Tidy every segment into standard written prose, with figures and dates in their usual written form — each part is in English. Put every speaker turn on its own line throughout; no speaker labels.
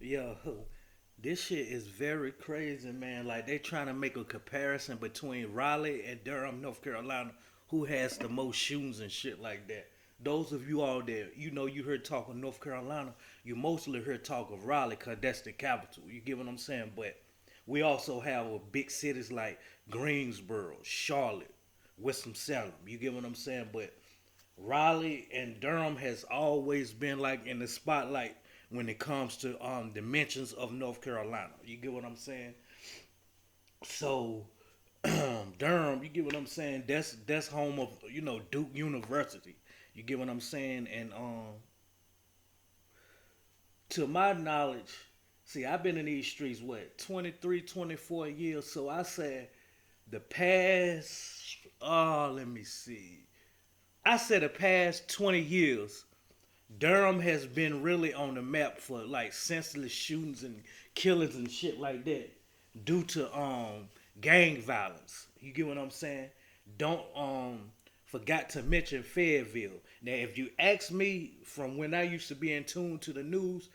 Yo, this shit is very crazy, man. Like they trying to make a comparison between Raleigh and Durham, North Carolina, who has the most shootings and shit like that. Those of you all there, you know you heard talk of North Carolina, you mostly heard talk of Raleigh because that's the capital. You get what I'm saying? But we also have big cities like Greensboro, Charlotte, Winston-Salem. You get what I'm saying? But Raleigh and Durham has always been like in the spotlight when it comes to dimensions of North Carolina. You get what I'm saying? So Durham, you get what I'm saying? That's home of Duke University. You get what I'm saying? And to my knowledge, see, I've been in these streets what 23, 24 years. So I said the past. Oh, let me see. I said the past 20 years, Durham has been really on the map for like senseless shootings and killings and shit like that due to gang violence. You get what I'm saying? Don't forgot to mention Fayetteville. Now if you ask me from when I used to be in tune to the news,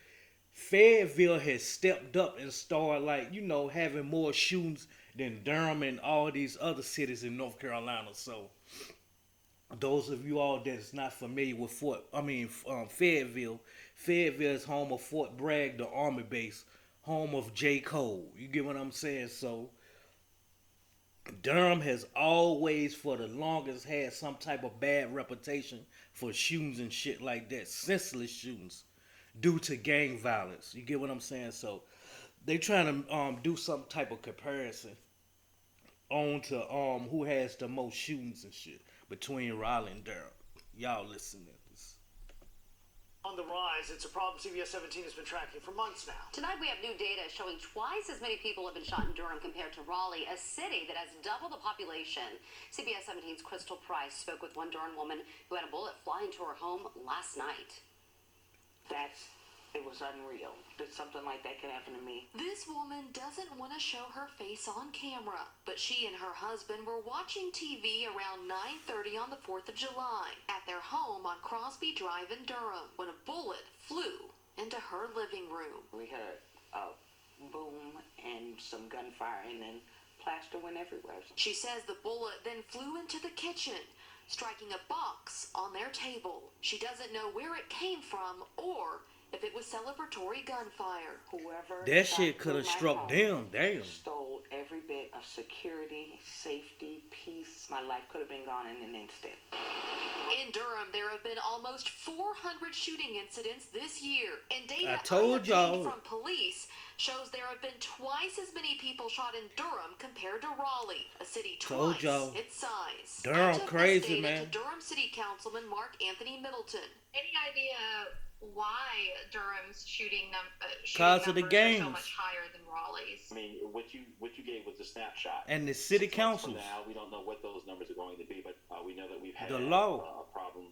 Fayetteville has stepped up and started like, having more shootings than Durham and all these other cities in North Carolina. So those of you all that's not familiar with Fayetteville, Fayetteville is home of Fort Bragg, the Army base, home of J. Cole. You get what I'm saying? So Durham has always, for the longest, had some type of bad reputation for shootings and shit like that, senseless shootings, due to gang violence. You get what I'm saying? So they trying to do some type of comparison on to who has the most shootings and shit between Raleigh and Durham. Y'all listen to this.
On the rise. It's a problem CBS 17 has been tracking for months now.
Tonight we have new data showing twice as many people have been shot in Durham compared to Raleigh, a city that has double the population. CBS 17's Crystal Price spoke with one Durham woman who had a bullet fly into her home last night.
It was unreal that something like that could happen to me.
This woman doesn't want to show her face on camera, but she and her husband were watching TV around 9:30 on the 4th of July at their home on Crosby Drive in Durham when a bullet flew into her living room.
We heard a boom and some gunfire, and then plaster went everywhere.
She says the bullet then flew into the kitchen, striking a box on their table. She doesn't know where it came from or if it was celebratory gunfire.
Whoever
That shit could have struck them. Damn.
Stole every bit of security, safety, peace. My life could have been gone in an instant.
In Durham, there have been almost 400 shooting incidents this year, and data
I told y'all.
from police shows there have been twice as many people shot in Durham compared to Raleigh, a city
Told
twice
y'all.
its size.
Durham
I took
crazy,
this data
man.
to Durham City Councilman Mark Anthony Middleton.
Any idea why Durham's shooting
Cause of the
numbers are
games.
so much higher than Raleigh's?
I mean, what you gave was a snapshot.
And the city
6 months from
councils.
now, we don't know what those numbers are going to be, but we know that we've had
The law.
a problem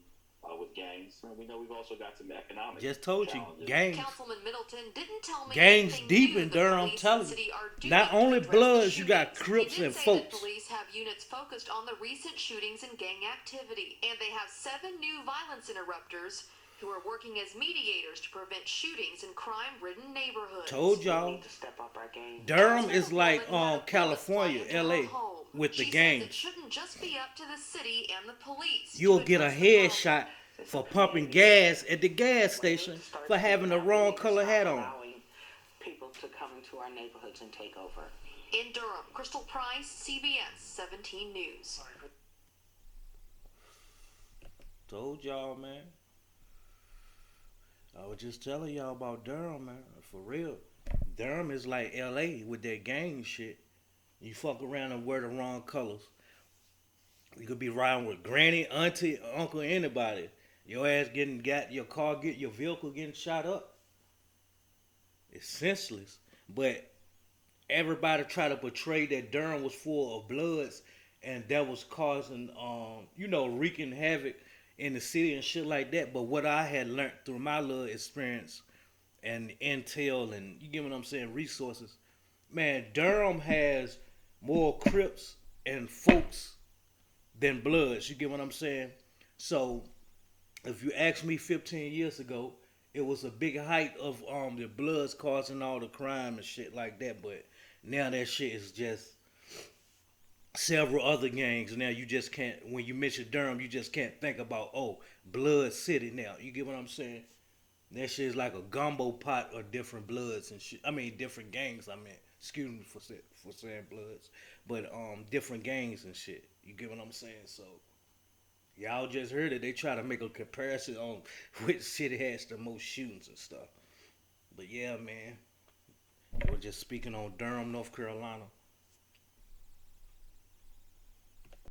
with gangs. And we know we've also got some economic
Just told you,
challenges.
gangs.
Councilman Middleton didn't tell me
Gangs
anything
deep
new
in
the
Durham,
police
I'm
and
telling you.
city are doing
Not
to
only
address
Bloods,
the
you got
shootings.
Crips
He did
and
say that
folks.
police have units focused on the recent shootings and gang activity, and they have 7 new violence interrupters who are working as mediators to prevent shootings in crime-ridden neighborhoods.
Told
We
y'll.
need to step up our game.
Durham is like
Councilwoman had a bullet
California,
fly into her
LA,
home.
with the
She says
gangs.
it shouldn't just be up to the city and the police.
You'll
to
get a
address the problem.
headshot for pumping gas at the gas station for having the wrong color hat on.
Allowing people to come into our neighborhoods and take over.
In Durham, Crystal Price, CBS 17 News.
Told y'all, man. I was just telling y'all about Durham, man. For real. Durham is like LA with that gang shit. You fuck around and wear the wrong colors. You could be riding with granny, auntie, uncle, anybody. Your ass your vehicle getting shot up. It's senseless. But everybody try to portray that Durham was full of bloods and that was causing wreaking havoc in the city and shit like that. But what I had learned through my little experience and intel and you get what I'm saying, resources, man, Durham has more Crips and folks than Bloods. You get what I'm saying? So if you asked me 15 years ago, it was a big height of the Bloods causing all the crime and shit like that. But now that shit is just several other gangs. Now you just can't, when you mention Durham, you just can't think about, oh, Blood City now. You get what I'm saying? That shit is like a gumbo pot of different bloods and shit. I mean, different gangs. I mean, excuse me for saying bloods, but different gangs and shit. You get what I'm saying? So y'all just heard it. They try to make a comparison on which city has the most shootings and stuff. But yeah, man, we're just speaking on Durham, North Carolina.